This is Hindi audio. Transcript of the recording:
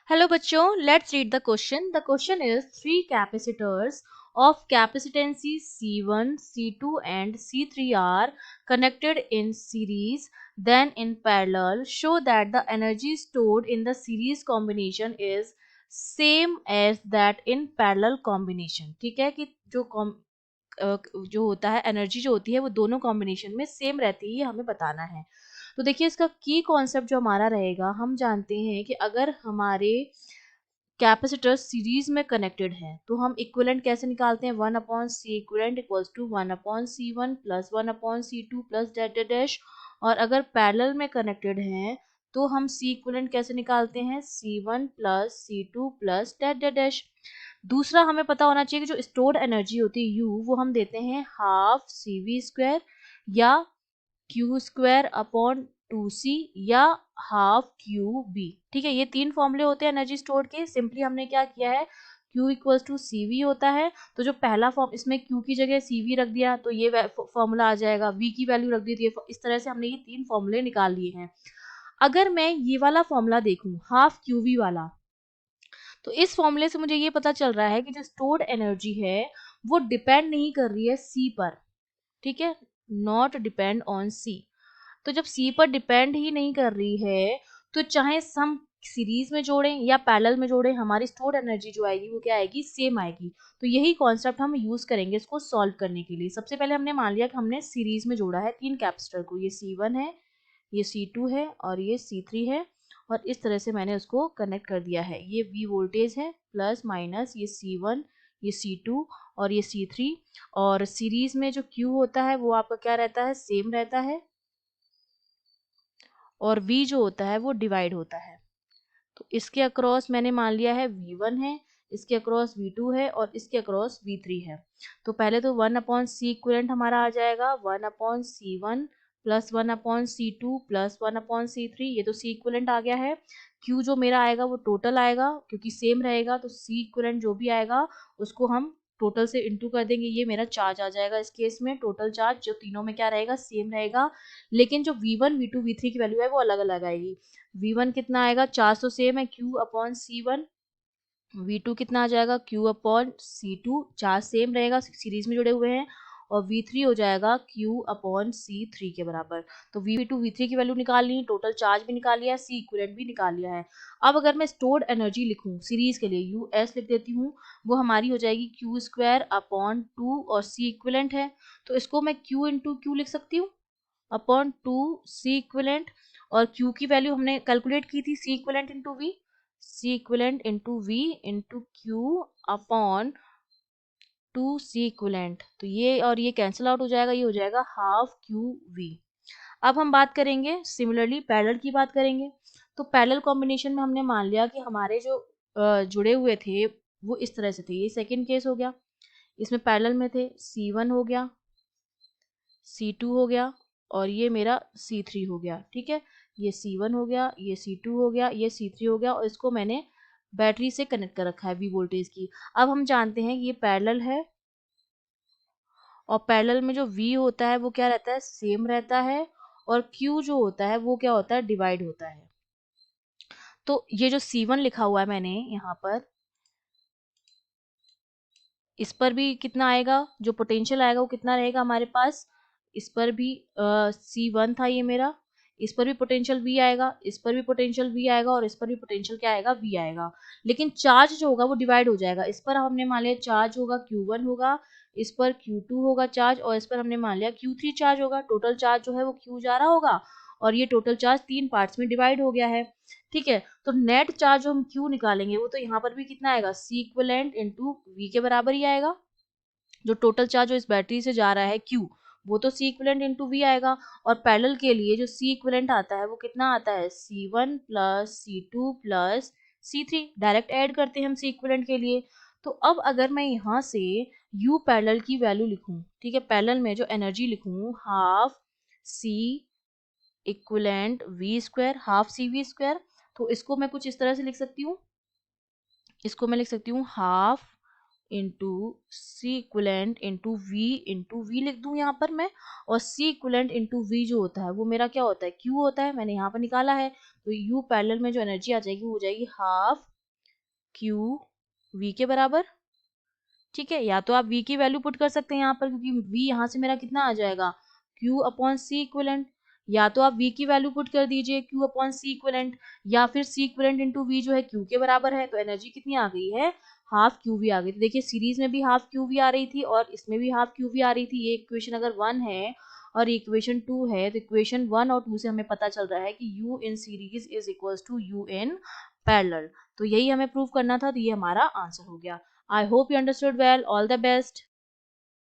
Hello बच्चों, let's read the question. The question is three capacitors of capacitancy C1, C2 and C3 are connected in series, then in parallel. Show that the energy stored in the series combination is same as that in parallel combination. ठीक है कि जो होता है एनर्जी जो होती है वो दोनों कॉम्बिनेशन में सेम रहती है, ये हमें बताना है। तो देखिए इसका की कॉन्सेप्ट जो हमारा रहेगा, हम जानते हैं कि अगर हमारे कैपेसिटर सीरीज में कनेक्टेड है तो हम इक्विवेलेंट कैसे निकालते हैं, 1/C equivalent equals to 1/C1 plus 1/C2 plus dash dash. और अगर पैरेलल में कनेक्टेड हैं तो हम C इक्विवेलेंट कैसे निकालते हैं, C1 plus C2 plus dash dash. दूसरा हमें पता होना चाहिए कि जो स्टोर्ड एनर्जी होती है U, वो हम देते हैं हाफ CV स्क्वायर या क्यू स्क्वायर अपॉन 2C या हाफ क्यू बी। ठीक है, ये तीन फॉर्मूले होते हैं एनर्जी स्टोर के। सिंपली हमने क्या किया है, Q इक्वल्स टू CV होता है, तो जो पहला फॉर्म इसमें Q की जगह CV रख दिया तो ये फॉर्मूला आ जाएगा, V की वैल्यू रख दी तो ये इस तरह से हमने ये तीन फॉर्मूले निकाल लिए हैं। अगर मैं ये वाला फॉर्मूला देखूं हाफ QV वाला, तो इस फॉर्मूले से मुझे ये पता चल रहा है कि जो स्टोर्ड एनर्जी है वो डिपेंड नहीं कर रही है C पर। ठीक है, नॉट डिपेंड ऑन C। तो जब C पर डिपेंड ही नहीं कर रही है तो चाहे हम सीरीज में जोड़ें या पैरेलल में जोड़ें, हमारी स्टोर्ड एनर्जी जो आएगी वो क्या आएगी, सेम आएगी। तो यही कॉन्सेप्ट हम यूज करेंगे इसको सॉल्व करने के लिए। सबसे पहले हमने मान लिया कि हमने सीरीज में जोड़ा है तीन कैपेसिटर को, ये C1 है, ये C2 है और ये C3 है। और इस तरह से मैंने उसको कनेक्ट कर दिया है। ये V वोल्टेज है, प्लस माइनस ये C1, ये C2 और ये C3। और सीरीज में जो Q होता है वो आपका क्या रहता है, सेम रहता है, और V जो होता है वो डिवाइड होता है। तो इसके अक्रॉस मैंने मान लिया है V1 है, इसके अक्रॉस V2 है और इसके अक्रॉस V3 है। तो पहले तो 1/C इक्विवेलेंट हमारा आ जाएगा 1/C1 plus 1/C2 plus 1/C3। ये तो C इक्विवेलेंट आ गया है। Q जो मेरा आएगा वो टोटल आएगा, क्योंकि सेम रहेगा तो C इक्विवेलेंट जो भी आएगा उसको हम टोटल से इंटू कर देंगे, ये मेरा चार्ज आ जाएगा। इस केस में टोटल चार्ज जो तीनों में क्या रहेगा, सेम रहेगा। लेकिन जो V1 V2 V3 की वैल्यू है वो अलग अलग आएगी। V1 कितना आएगा, चार्ज तो सेम है, Q अपॉन C1। V2 कितना आ जाएगा, Q upon C2, charge same रहेगा, सीरीज में जुड़े हुए हैं। और V3 हो जाएगा Q अपॉन C3 के बराबर। तो V2 V3 की वैल्यू निकाल ली, टोटल चार्ज भी निकाल लिया है, C इक्विवेलेंट भी निकाल लिया है। अब अगर मैं स्टोर्ड एनर्जी लिखूं सीरीज के लिए, US लिख देती हूँ, वो हमारी हो जाएगी Q स्क्वायर अपॉन 2 और C इक्विवेलेंट है तो इसको मैं Q इंटू Q लिख सकती हूँ अपॉन 2C इक्विवेलेंट। और Q की वैल्यू हमने कैलकुलेट की थी, C equivalent into V, C equivalent into V into Q upon 2C equivalent. तो ये और ये कैंसिल आउट हो जाएगा, ये हो जाएगा हाफ QV। अब हम बात करेंगे सिमिलरली पैरेलल की बात करेंगे। तो पैरेलल कॉम्बिनेशन में हमने मान लिया कि हमारे जो जुड़े हुए थे वो इस तरह से थे। ये सेकंड केस हो गया, इसमें पैरेलल में थे, C1 हो गया, C2 हो गया और ये मेरा C3 हो गया। ठीक है, ये C1 हो गया, ये C2 हो गया, ये C3 हो गया और इसको मैंने बैटरी से कनेक्ट कर रखा है V वोल्टेज की। अब हम जानते हैं कि ये पैरेलल है और पैरेलल में जो V होता है वो क्या रहता है, सेम रहता है, और Q जो होता है वो क्या होता है, डिवाइड होता है। तो ये जो C1 लिखा हुआ है मैंने यहाँ पर, इस पर भी कितना आएगा, जो पोटेंशियल आएगा वो कितना रहेगा हमारे पास, इस पर भी C1 था ये मेरा, इस पर भी पोटेंशियल V आएगा, इस पर भी पोटेंशियल V आएगा और इस पर भी पोटेंशियल क्या आएगा, V आएगा। लेकिन चार्ज जो होगा वो डिवाइड हो जाएगा। इस पर हमने मान लिया चार्ज होगा Q1 होगा, इस पर Q2 होगा चार्ज और इस पर हमने मान लिया Q3 चार्ज होगा। टोटल चार्ज जो है वो Q जा रहा होगा और ये टोटल चार्ज तीन पार्ट्स में डिवाइड हो गया है। ठीक है, तो नेट चार्ज जो हम Q निकालेंगे वो तो यहाँ पर भी कितना आएगा, C इक्विवेलेंट इंटू V के बराबर ही आएगा। जो टोटल चार्ज जो इस बैटरी से जा रहा है Q, वो तो C इक्विवेलेंट इंटू V आएगा। और पैरेलल के लिए जो C इक्विवेलेंट आता है वो कितना आता है, C1 plus C2 plus C3। Direct add करते हैं हम C इक्विवेलेंट के लिए। तो अब अगर मैं यहाँ से U पैरेलल की वैल्यू लिखूं, ठीक है, पैरेलल में जो एनर्जी लिखूं, half C equivalent V square, half CV square, तो इसको मैं कुछ इस तरह से लिख सकती हूँ, इसको मैं लिख सकती हूँ half into C equivalent into V लिख दूं यहाँ पर मैं। और C इक्विवेलेंट इंटू V जो होता है वो मेरा क्या होता है, Q होता है, मैंने यहाँ पर निकाला है। तो U पैरेलल में जो एनर्जी आ जाएगी वो हो जाएगी हाफ क्यू वी के बराबर। ठीक है, या तो आप v की वैल्यू पुट कर सकते हैं यहाँ पर, क्योंकि v यहाँ से मेरा कितना आ जाएगा, q अपॉन सी इक्विवेलेंट। या तो आप v की वैल्यू पुट कर दीजिए q अपॉन सी इक्विवेलेंट, या फिर सी इक्विवेलेंट इंटू वी जो है q के बराबर है, तो एनर्जी कितनी आ गई है, हाफ क्यू वी आ गई थी। देखिए सीरीज में भी हाफ क्यू वी आ रही थी और इसमें भी हाफ क्यू वी आ रही थी। ये इक्वेशन अगर 1 है और इक्वेशन 2 है, तो इक्वेशन 1 और 2 से हमें पता चल रहा है कि u in series is equals to u in parallel. तो यही हमें प्रूव करना था, तो ये हमारा आंसर हो गया। I hope you understood well. All the best.